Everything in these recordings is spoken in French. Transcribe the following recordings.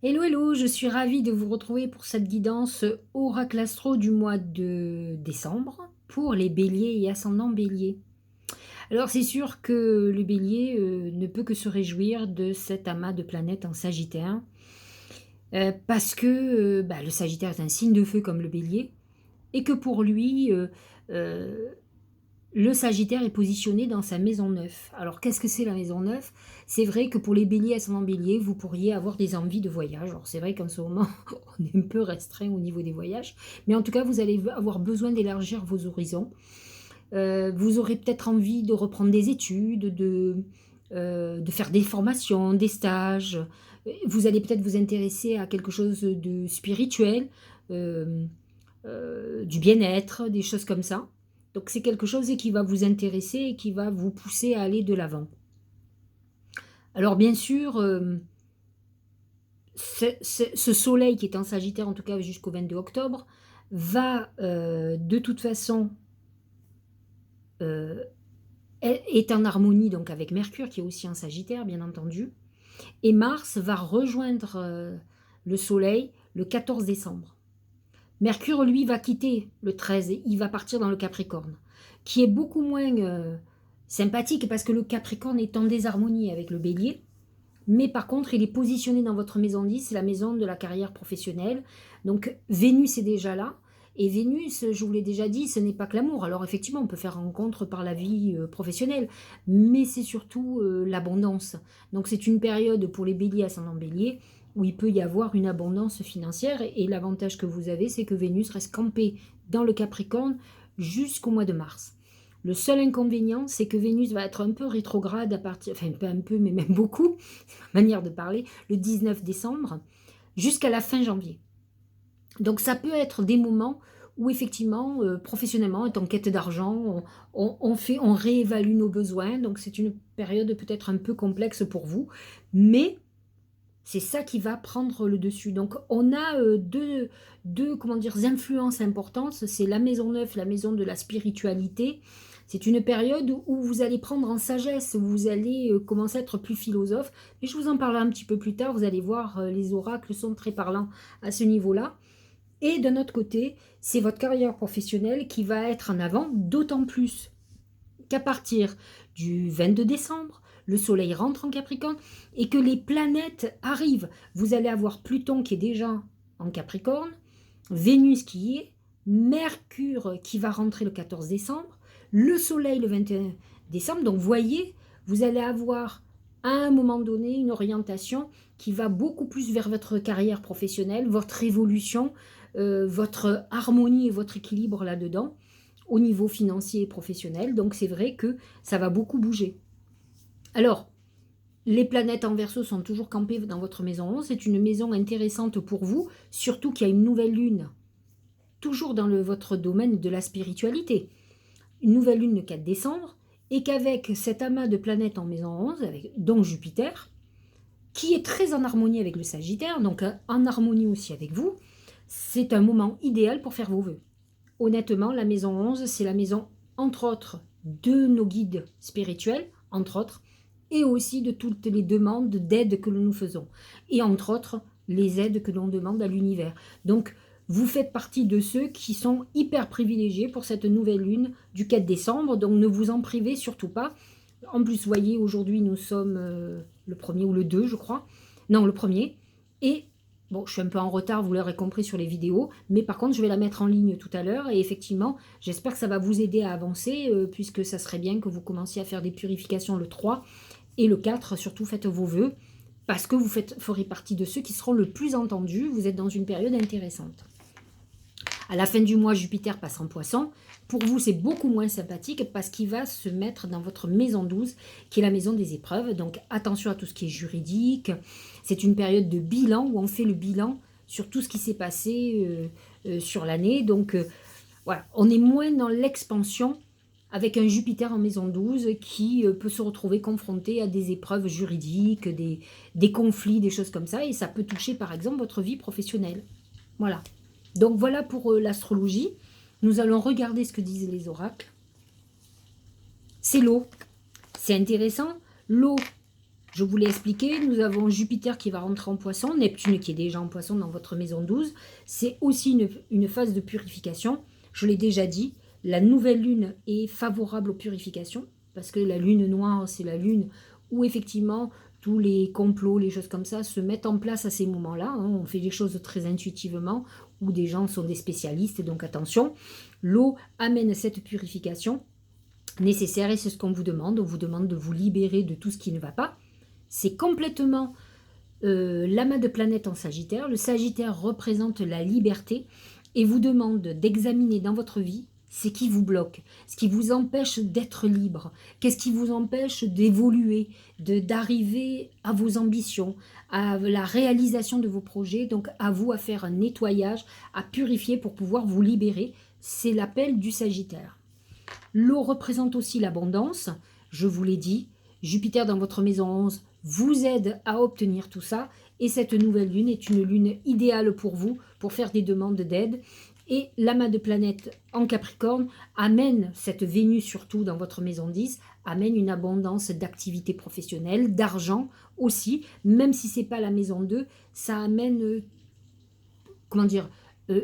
Hello, hello, je suis ravie de vous retrouver pour cette guidance Oracle Astro du mois de décembre pour les béliers et ascendants béliers. Alors c'est sûr que le bélier ne peut que se réjouir de cet amas de planètes en Sagittaire parce que le Sagittaire est un signe de feu comme le bélier et que pour lui, euh, le Sagittaire est positionné dans sa maison 9. Alors, qu'est-ce que c'est la maison 9? C'est vrai que pour les béliers, ascendant bélier, vous pourriez avoir des envies de voyage. Alors, c'est vrai qu'en ce moment, on est un peu restreint au niveau des voyages. Mais en tout cas, vous allez avoir besoin d'élargir vos horizons. Vous aurez peut-être envie de reprendre des études, de faire des formations, des stages. Vous allez peut-être vous intéresser à quelque chose de spirituel, euh, du bien-être, des choses comme ça. Donc c'est quelque chose qui va vous intéresser et qui va vous pousser à aller de l'avant. Alors bien sûr, ce soleil qui est en Sagittaire, en tout cas jusqu'au 22 octobre, va de toute façon euh, est en harmonie donc avec Mercure qui est aussi en Sagittaire, bien entendu. Et Mars va rejoindre le soleil le 14 décembre. Mercure, lui, va quitter le 13 et il va partir dans le Capricorne, qui est beaucoup moins sympathique parce que le Capricorne est en désharmonie avec le Bélier, mais par contre, il est positionné dans votre maison 10, c'est la maison de la carrière professionnelle. Donc, Vénus est déjà là. Et Vénus, je vous l'ai déjà dit, ce n'est pas que l'amour. Alors, effectivement, on peut faire rencontre par la vie professionnelle, mais c'est surtout l'abondance. Donc, c'est une période pour les béliers ascendant bélier où il peut y avoir une abondance financière. Et l'avantage que vous avez, c'est que Vénus reste campée dans le Capricorne jusqu'au mois de mars. Le seul inconvénient, c'est que Vénus va être un peu rétrograde à partir, enfin pas un peu, mais même beaucoup, c'est ma manière de parler, le 19 décembre jusqu'à la fin janvier. Donc ça peut être des moments où effectivement, professionnellement, en quête d'argent, on réévalue nos besoins. Donc c'est une période peut-être un peu complexe pour vous, mais c'est ça qui va prendre le dessus. Donc on a comment dire, influences importantes. C'est la maison 9, la maison de la spiritualité. C'est une période où vous allez prendre en sagesse, où vous allez commencer à être plus philosophe. Mais je vous en parlerai un petit peu plus tard. Vous allez voir, les oracles sont très parlants à ce niveau-là. Et d'un autre côté, c'est votre carrière professionnelle qui va être en avant, d'autant plus qu'à partir du 22 décembre, le Soleil rentre en Capricorne et que les planètes arrivent. Vous allez avoir Pluton qui est déjà en Capricorne, Vénus qui y est, Mercure qui va rentrer le 14 décembre, le Soleil le 21 décembre. Donc, voyez, vous allez avoir à un moment donné une orientation qui va beaucoup plus vers votre carrière professionnelle, votre évolution, votre harmonie et votre équilibre là-dedans au niveau financier et professionnel. Donc c'est vrai que ça va beaucoup bouger. Alors, les planètes en Verseau sont toujours campées dans votre maison 11. C'est une maison intéressante pour vous, surtout qu'il y a une nouvelle lune, toujours dans votre domaine de la spiritualité. Une nouvelle lune le 4 décembre, et qu'avec cet amas de planètes en maison 11, dont Jupiter, qui est très en harmonie avec le Sagittaire, donc en harmonie aussi avec vous, c'est un moment idéal pour faire vos vœux. Honnêtement, la maison 11, c'est la maison, entre autres, de nos guides spirituels, entre autres, et aussi de toutes les demandes d'aide que nous faisons. Et entre autres, les aides que l'on demande à l'univers. Donc, vous faites partie de ceux qui sont hyper privilégiés pour cette nouvelle lune du 4 décembre. Donc, ne vous en privez surtout pas. En plus, vous voyez, aujourd'hui, nous sommes le 1er ou le 2, je crois. Non, le 1er. Et bon, je suis un peu en retard, vous l'aurez compris sur les vidéos, mais par contre, je vais la mettre en ligne tout à l'heure et effectivement, j'espère que ça va vous aider à avancer puisque ça serait bien que vous commenciez à faire des purifications le 3 et le 4, surtout faites vos vœux parce que vous ferez partie de ceux qui seront le plus entendus. Vous êtes dans une période intéressante. À la fin du mois, Jupiter passe en Poisson. Pour vous, c'est beaucoup moins sympathique parce qu'il va se mettre dans votre maison 12, qui est la maison des épreuves. Donc attention à tout ce qui est juridique. C'est une période de bilan où on fait le bilan sur tout ce qui s'est passé sur l'année. Donc voilà, on est moins dans l'expansion avec un Jupiter en maison 12 qui peut se retrouver confronté à des épreuves juridiques, des conflits, des choses comme ça. Et ça peut toucher par exemple votre vie professionnelle. Voilà. Donc voilà pour l'astrologie. Nous allons regarder ce que disent les oracles. C'est l'eau. C'est intéressant. L'eau, Je vous l'ai expliqué, nous avons Jupiter qui va rentrer en Poisson, Neptune qui est déjà en Poisson dans votre maison 12. C'est aussi une phase de purification. Je l'ai déjà dit, la nouvelle lune est favorable aux purifications, parce que la lune noire, c'est la lune où effectivement tous les complots, les choses comme ça se mettent en place à ces moments-là. Hein. On fait les choses très intuitivement, où des gens sont des spécialistes, donc attention. L'eau amène cette purification nécessaire et c'est ce qu'on vous demande. On vous demande de vous libérer de tout ce qui ne va pas. C'est complètement l'amas de planètes en Sagittaire. Le Sagittaire représente la liberté et vous demande d'examiner dans votre vie ce qui vous bloque, ce qui vous empêche d'être libre, qu'est-ce qui vous empêche d'évoluer, d'arriver à vos ambitions, à la réalisation de vos projets, donc à vous à faire un nettoyage, à purifier pour pouvoir vous libérer. C'est l'appel du Sagittaire. L'eau représente aussi l'abondance, je vous l'ai dit, Jupiter dans votre maison 11 vous aide à obtenir tout ça, et cette nouvelle lune est une lune idéale pour vous, pour faire des demandes d'aide. Et l'amas de planètes en Capricorne amène, cette Vénus surtout dans votre maison 10, amène une abondance d'activités professionnelles, d'argent aussi, même si ce n'est pas la maison 2, ça amène, comment dire,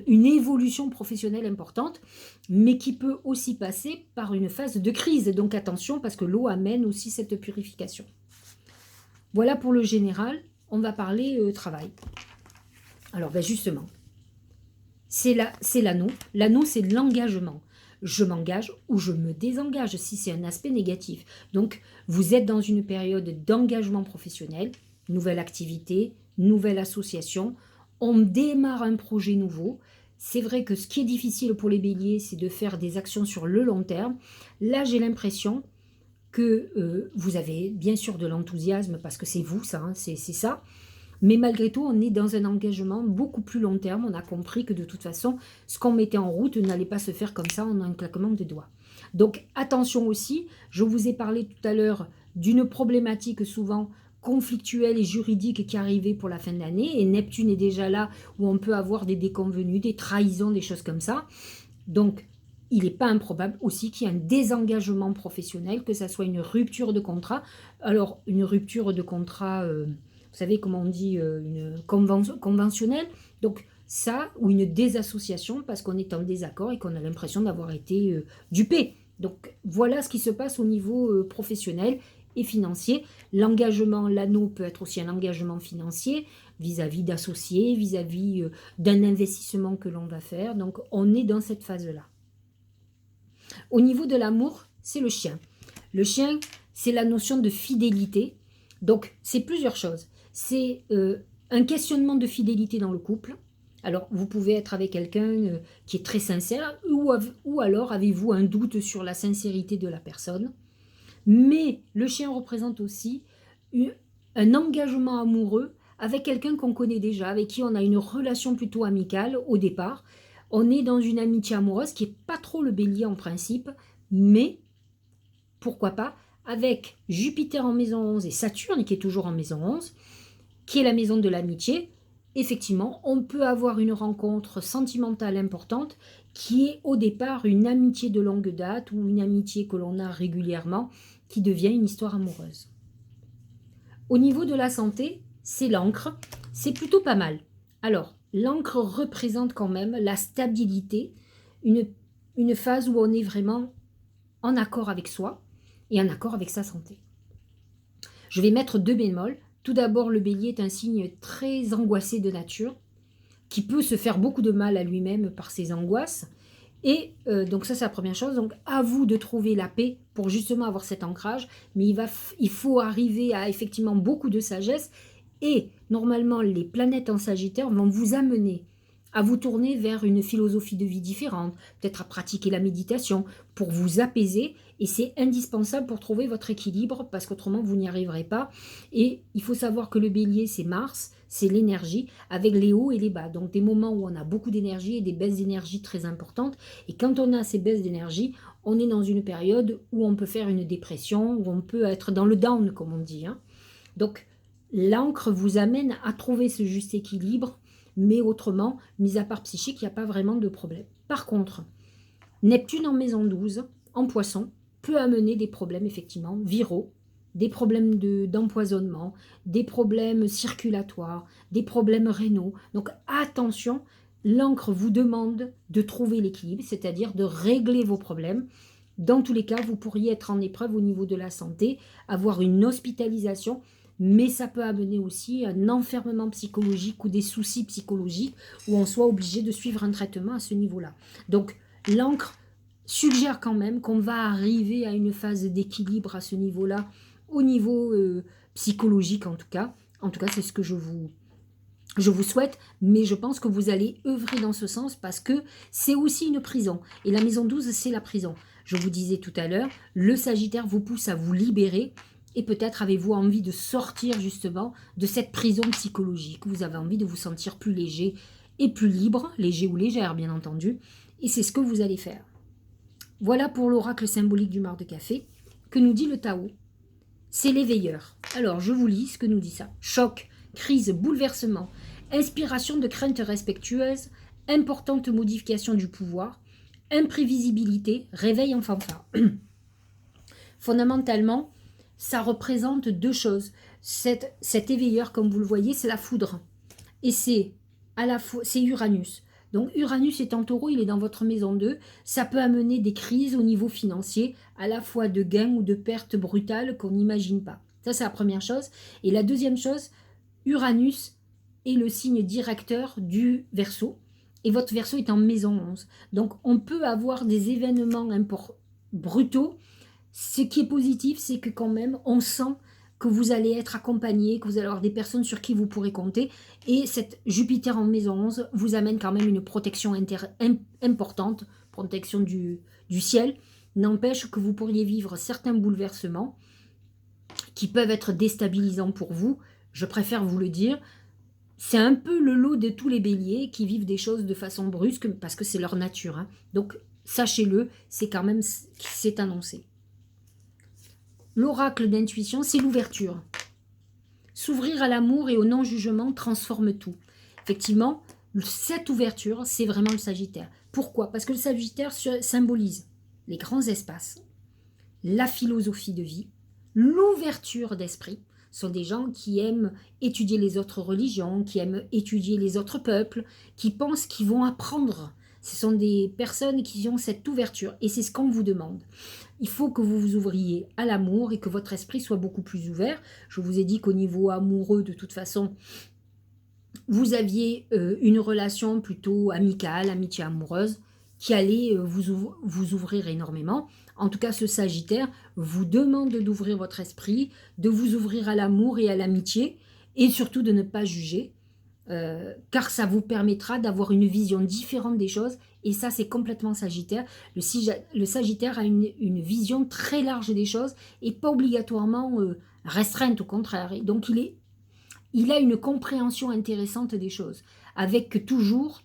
une évolution professionnelle importante, mais qui peut aussi passer par une phase de crise. Donc attention, parce que l'eau amène aussi cette purification. Voilà pour le général. On va parler travail. Alors ben justement, c'est l'anneau. L'anneau, c'est l'engagement. Je m'engage ou je me désengage si c'est un aspect négatif. Donc, vous êtes dans une période d'engagement professionnel, nouvelle activité, nouvelle association. On démarre un projet nouveau. C'est vrai que ce qui est difficile pour les béliers, c'est de faire des actions sur le long terme. Là, j'ai l'impression que vous avez bien sûr de l'enthousiasme parce que c'est vous, ça, hein, c'est ça. Mais malgré tout, on est dans un engagement beaucoup plus long terme. On a compris que de toute façon, ce qu'on mettait en route n'allait pas se faire comme ça en un claquement de doigts. Donc attention aussi, je vous ai parlé tout à l'heure d'une problématique souvent conflictuelle et juridique qui arrivait pour la fin de l'année. Et Neptune est déjà là où on peut avoir des déconvenus, des trahisons, des choses comme ça. Donc il n'est pas improbable aussi qu'il y ait un désengagement professionnel, que ça soit une rupture de contrat. Alors une rupture de contrat... vous savez comment on dit, une conventionnelle, donc ça, ou une désassociation parce qu'on est en désaccord et qu'on a l'impression d'avoir été dupé. Donc voilà ce qui se passe au niveau professionnel et financier. L'engagement, l'anneau peut être aussi un engagement financier vis-à-vis d'associés, vis-à-vis d'un investissement que l'on va faire. Donc on est dans cette phase-là. Au niveau de l'amour, c'est le chien. Le chien, c'est la notion de fidélité. Donc c'est plusieurs choses. C'est un questionnement de fidélité dans le couple. Alors, vous pouvez être avec quelqu'un qui est très sincère ou alors avez-vous un doute sur la sincérité de la personne. Mais le chien représente aussi un engagement amoureux avec quelqu'un qu'on connaît déjà, avec qui on a une relation plutôt amicale au départ. On est dans une amitié amoureuse qui n'est pas trop le bélier en principe, mais pourquoi pas, avec Jupiter en maison 11 et Saturne qui est toujours en maison 11, qui est la maison de l'amitié, effectivement, on peut avoir une rencontre sentimentale importante qui est au départ une amitié de longue date ou une amitié que l'on a régulièrement qui devient une histoire amoureuse. Au niveau de la santé, c'est l'encre, c'est plutôt pas mal. Alors, l'encre représente quand même la stabilité, une phase où on est vraiment en accord avec soi et en accord avec sa santé. Je vais mettre 2 bémols. Tout d'abord, le bélier est un signe très angoissé de nature, qui peut se faire beaucoup de mal à lui-même par ses angoisses. Et donc ça, c'est la première chose. Donc à vous de trouver la paix pour justement avoir cet ancrage. Mais il faut arriver à effectivement beaucoup de sagesse. Et normalement, les planètes en Sagittaire vont vous amener à vous tourner vers une philosophie de vie différente, peut-être à pratiquer la méditation pour vous apaiser. Et c'est indispensable pour trouver votre équilibre parce qu'autrement, vous n'y arriverez pas. Et il faut savoir que le bélier, c'est Mars, c'est l'énergie, avec les hauts et les bas. Donc des moments où on a beaucoup d'énergie et des baisses d'énergie très importantes. Et quand on a ces baisses d'énergie, on est dans une période où on peut faire une dépression, où on peut être dans le down, comme on dit. Hein. Donc l'encre vous amène à trouver ce juste équilibre, mais autrement, mis à part psychique, il n'y a pas vraiment de problème. Par contre, Neptune en maison 12, en poisson, peut amener des problèmes effectivement viraux, des problèmes d'empoisonnement, des problèmes circulatoires, des problèmes rénaux. Donc attention, l'encre vous demande de trouver l'équilibre, c'est-à-dire de régler vos problèmes. Dans tous les cas, vous pourriez être en épreuve au niveau de la santé, avoir une hospitalisation, mais ça peut amener aussi un enfermement psychologique ou des soucis psychologiques où on soit obligé de suivre un traitement à ce niveau-là. Donc l'encre suggère quand même qu'on va arriver à une phase d'équilibre à ce niveau-là, au niveau psychologique en tout cas. En tout cas, c'est ce que je vous souhaite, mais je pense que vous allez œuvrer dans ce sens parce que c'est aussi une prison. Et la maison 12, c'est la prison. Je vous disais tout à l'heure, le Sagittaire vous pousse à vous libérer et peut-être avez-vous envie de sortir justement de cette prison psychologique. Vous avez envie de vous sentir plus léger et plus libre, léger ou légère bien entendu, et c'est ce que vous allez faire. Voilà pour l'oracle symbolique du mar de café. Que nous dit le Tao? C'est l'éveilleur. Alors, je vous lis ce que nous dit ça. Choc, crise, bouleversement, inspiration de craintes respectueuses, importante modification du pouvoir, imprévisibilité, réveil en fanfare. Fondamentalement, ça représente deux choses. Cet éveilleur, comme vous le voyez, c'est la foudre. Et c'est à la fois, c'est Uranus. Donc Uranus est en taureau, il est dans votre maison 2. Ça peut amener des crises au niveau financier, à la fois de gains ou de pertes brutales qu'on n'imagine pas. Ça, c'est la première chose. Et la deuxième chose, Uranus est le signe directeur du Verseau. Et votre Verseau est en maison 11. Donc on peut avoir des événements brutaux. Ce qui est positif, c'est que quand même, on sent que vous allez être accompagné, que vous allez avoir des personnes sur qui vous pourrez compter. Et cette Jupiter en maison 11 vous amène quand même une protection importante, protection du ciel. N'empêche que vous pourriez vivre certains bouleversements qui peuvent être déstabilisants pour vous. Je préfère vous le dire. C'est un peu le lot de tous les béliers qui vivent des choses de façon brusque parce que c'est leur nature. Hein. Donc, sachez-le, c'est quand même c'est annoncé. L'oracle d'intuition, c'est l'ouverture. S'ouvrir à l'amour et au non-jugement transforme tout. Effectivement, cette ouverture, c'est vraiment le Sagittaire. Pourquoi? Parce que le Sagittaire symbolise les grands espaces, la philosophie de vie, l'ouverture d'esprit. Ce sont des gens qui aiment étudier les autres religions, qui aiment étudier les autres peuples, qui pensent qu'ils vont apprendre. Ce sont des personnes qui ont cette ouverture et c'est ce qu'on vous demande. Il faut que vous vous ouvriez à l'amour et que votre esprit soit beaucoup plus ouvert. Je vous ai dit qu'au niveau amoureux, de toute façon, vous aviez une relation plutôt amicale, amitié amoureuse, qui allait vous ouvrir énormément. En tout cas, ce Sagittaire vous demande d'ouvrir votre esprit, de vous ouvrir à l'amour et à l'amitié, et surtout de ne pas juger, car ça vous permettra d'avoir une vision différente des choses, et ça c'est complètement Sagittaire. Le Sagittaire a une vision très large des choses, et pas obligatoirement restreinte, au contraire. Et donc il a une compréhension intéressante des choses, avec toujours,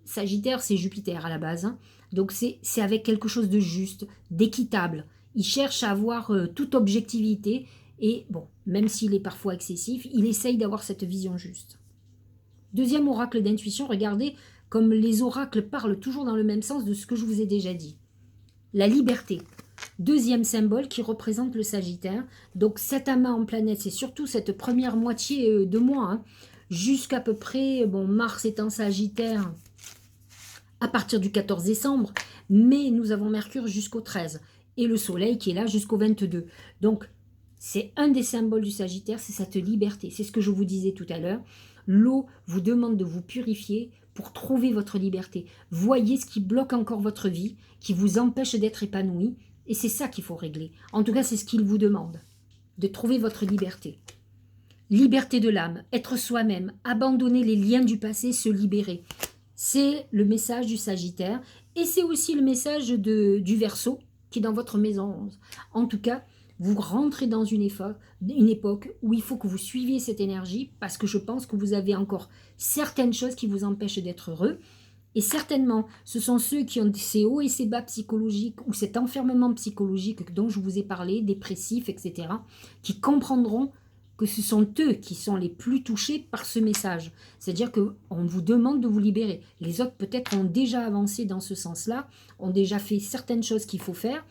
Sagittaire c'est Jupiter à la base, hein, donc c'est avec quelque chose de juste, d'équitable. Il cherche à avoir toute objectivité, et bon, même s'il est parfois excessif, il essaye d'avoir cette vision juste. Deuxième oracle d'intuition, regardez comme les oracles parlent toujours dans le même sens de ce que je vous ai déjà dit. La liberté. Deuxième symbole qui représente le Sagittaire. Donc cet amas en planète, c'est surtout cette première moitié de mois, hein, jusqu'à peu près, bon, Mars est en Sagittaire à partir du 14 décembre, mais nous avons Mercure jusqu'au 13, et le Soleil qui est là jusqu'au 22. Donc, c'est un des symboles du Sagittaire, c'est cette liberté. C'est ce que je vous disais tout à l'heure. L'eau vous demande de vous purifier pour trouver votre liberté. Voyez ce qui bloque encore votre vie, qui vous empêche d'être épanoui, et c'est ça qu'il faut régler. En tout cas, c'est ce qu'il vous demande, de trouver votre liberté. Liberté de l'âme, être soi-même, abandonner les liens du passé, se libérer. C'est le message du Sagittaire, et c'est aussi le message du Verseau, qui est dans votre maison 11. En tout cas, vous rentrez dans une époque où il faut que vous suiviez cette énergie, parce que je pense que vous avez encore certaines choses qui vous empêchent d'être heureux. Et certainement, ce sont ceux qui ont ces hauts et ces bas psychologiques, ou cet enfermement psychologique dont je vous ai parlé, dépressif, etc., qui comprendront que ce sont eux qui sont les plus touchés par ce message. C'est-à-dire qu'on vous demande de vous libérer. Les autres, peut-être, ont déjà avancé dans ce sens-là, ont déjà fait certaines choses qu'il faut faire.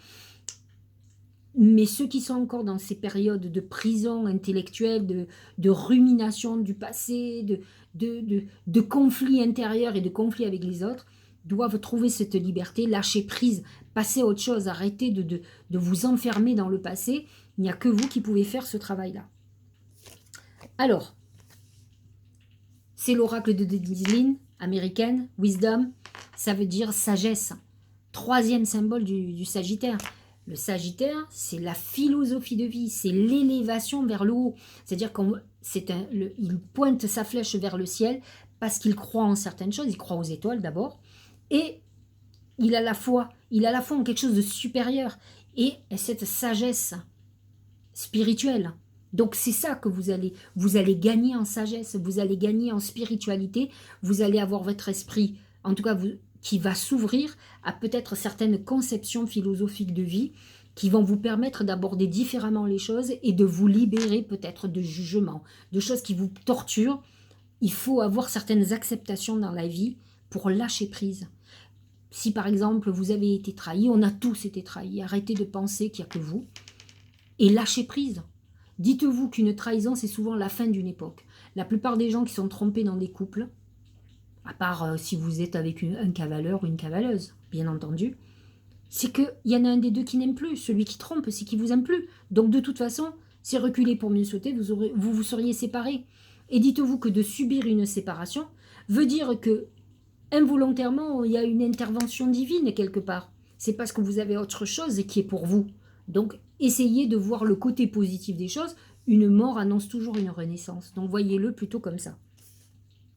Mais ceux qui sont encore dans ces périodes de prison intellectuelle, de rumination du passé, de conflits intérieurs et de conflits avec les autres, doivent trouver cette liberté, lâcher prise, passer à autre chose, arrêter de vous enfermer dans le passé. Il n'y a que vous qui pouvez faire ce travail-là. Alors, c'est l'oracle de Denise américaine, Wisdom, ça veut dire sagesse. Troisième symbole du Sagittaire. Le Sagittaire, c'est la philosophie de vie, c'est l'élévation vers le haut. C'est-à-dire qu'il pointe sa flèche vers le ciel parce qu'il croit en certaines choses, il croit aux étoiles d'abord, et il a la foi en quelque chose de supérieur, et cette sagesse spirituelle. Donc c'est ça que vous allez gagner en sagesse, vous allez gagner en spiritualité, vous allez avoir votre esprit, en tout cas qui va s'ouvrir à peut-être certaines conceptions philosophiques de vie qui vont vous permettre d'aborder différemment les choses et de vous libérer peut-être de jugements, de choses qui vous torturent. Il faut avoir certaines acceptations dans la vie pour lâcher prise. Si par exemple vous avez été trahi, on a tous été trahis, arrêtez de penser qu'il n'y a que vous et lâchez prise. Dites-vous qu'une trahison, c'est souvent la fin d'une époque. La plupart des gens qui sont trompés dans des couples, à part si vous êtes avec un cavaleur ou une cavaleuse, bien entendu, c'est qu'il y en a un des deux qui n'aime plus. Celui qui trompe, c'est qu'il vous aime plus. Donc de toute façon, c'est reculer pour mieux sauter, vous seriez séparés. Et dites-vous que de subir une séparation veut dire que involontairement, il y a une intervention divine quelque part. C'est parce que vous avez autre chose qui est pour vous. Donc essayez de voir le côté positif des choses. Une mort annonce toujours une renaissance. Donc voyez-le plutôt comme ça.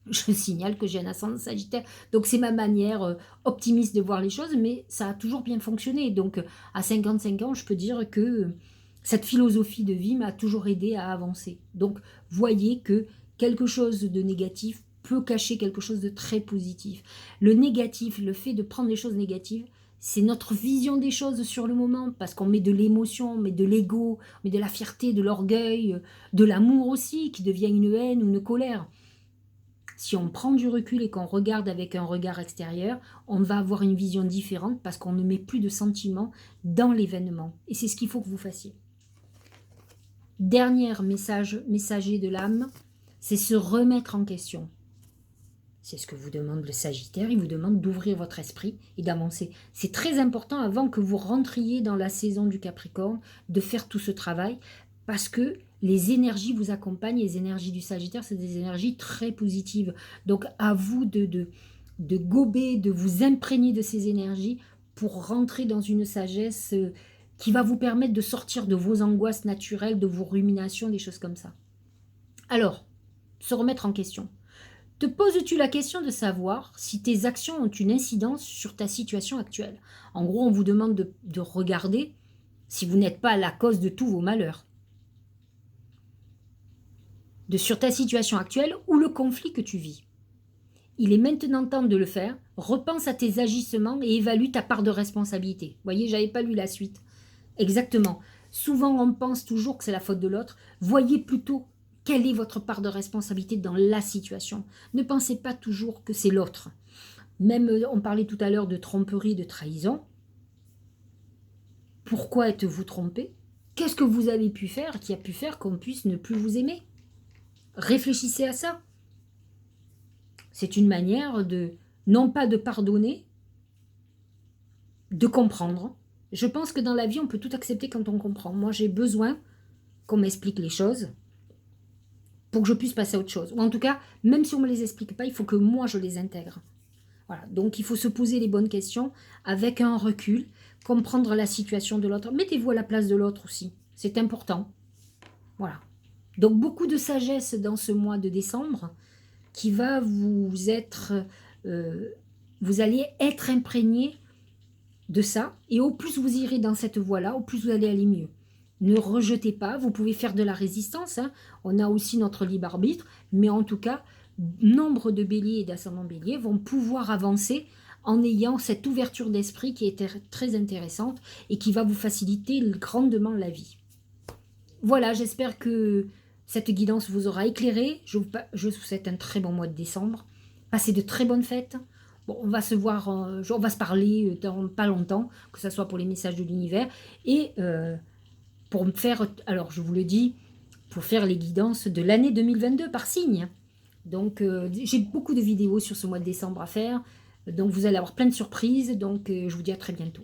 Je signale que j'ai un ascendant Sagittaire, donc c'est ma manière optimiste de voir les choses, mais ça a toujours bien fonctionné. Donc à 55 ans, je peux dire que cette philosophie de vie m'a toujours aidé à avancer. Donc voyez que quelque chose de négatif peut cacher quelque chose de très positif. Le négatif, le fait de prendre les choses négatives, c'est notre vision des choses sur le moment, parce qu'on met de l'émotion, on met de l'ego, on met de la fierté, de l'orgueil, de l'amour aussi, qui devient une haine ou une colère. Si on prend du recul et qu'on regarde avec un regard extérieur, on va avoir une vision différente parce qu'on ne met plus de sentiments dans l'événement. Et c'est ce qu'il faut que vous fassiez. Dernier messager de l'âme, c'est se remettre en question. C'est ce que vous demande le Sagittaire, il vous demande d'ouvrir votre esprit et d'avancer. C'est très important avant que vous rentriez dans la saison du Capricorne, de faire tout ce travail, parce que les énergies vous accompagnent, les énergies du Sagittaire, c'est des énergies très positives. Donc à vous de gober, de vous imprégner de ces énergies pour rentrer dans une sagesse qui va vous permettre de sortir de vos angoisses naturelles, de vos ruminations, des choses comme ça. Alors, se remettre en question. Te poses-tu la question de savoir si tes actions ont une incidence sur ta situation actuelle? En gros, on vous demande de regarder si vous n'êtes pas la cause de tous vos malheurs. Sur ta situation actuelle ou le conflit que tu vis. Il est maintenant temps de le faire. Repense à tes agissements et évalue ta part de responsabilité. Vous voyez, j'avais pas lu la suite. Exactement. Souvent, on pense toujours que c'est la faute de l'autre. Voyez plutôt quelle est votre part de responsabilité dans la situation. Ne pensez pas toujours que c'est l'autre. Même, on parlait tout à l'heure de tromperie, de trahison. Pourquoi êtes-vous trompé? Qu'est-ce que vous avez pu faire qui a pu faire qu'on puisse ne plus vous aimer? Réfléchissez à ça. C'est une manière non pas de pardonner, de comprendre. Je pense que dans la vie, on peut tout accepter quand on comprend. Moi, j'ai besoin qu'on m'explique les choses pour que je puisse passer à autre chose. Ou en tout cas, même si on ne me les explique pas, il faut que moi, je les intègre. Voilà. Donc, il faut se poser les bonnes questions avec un recul, comprendre la situation de l'autre. Mettez-vous à la place de l'autre aussi. C'est important. Voilà. Donc, beaucoup de sagesse dans ce mois de décembre qui va vous allez être imprégné de ça. Et au plus vous irez dans cette voie-là, au plus vous allez aller mieux. Ne rejetez pas, vous pouvez faire de la résistance. Hein. On a aussi notre libre arbitre. Mais en tout cas, nombre de béliers et d'ascendants béliers vont pouvoir avancer en ayant cette ouverture d'esprit qui est très intéressante et qui va vous faciliter grandement la vie. Voilà, j'espère que cette guidance vous aura éclairé. Je vous souhaite un très bon mois de décembre. Passez de très bonnes fêtes. Bon, on va se voir, on va se parler dans pas longtemps, que ce soit pour les messages de l'univers. Et pour me faire, alors je vous le dis, pour faire les guidances de l'année 2022 par signe. Donc j'ai beaucoup de vidéos sur ce mois de décembre à faire, donc vous allez avoir plein de surprises, donc je vous dis à très bientôt.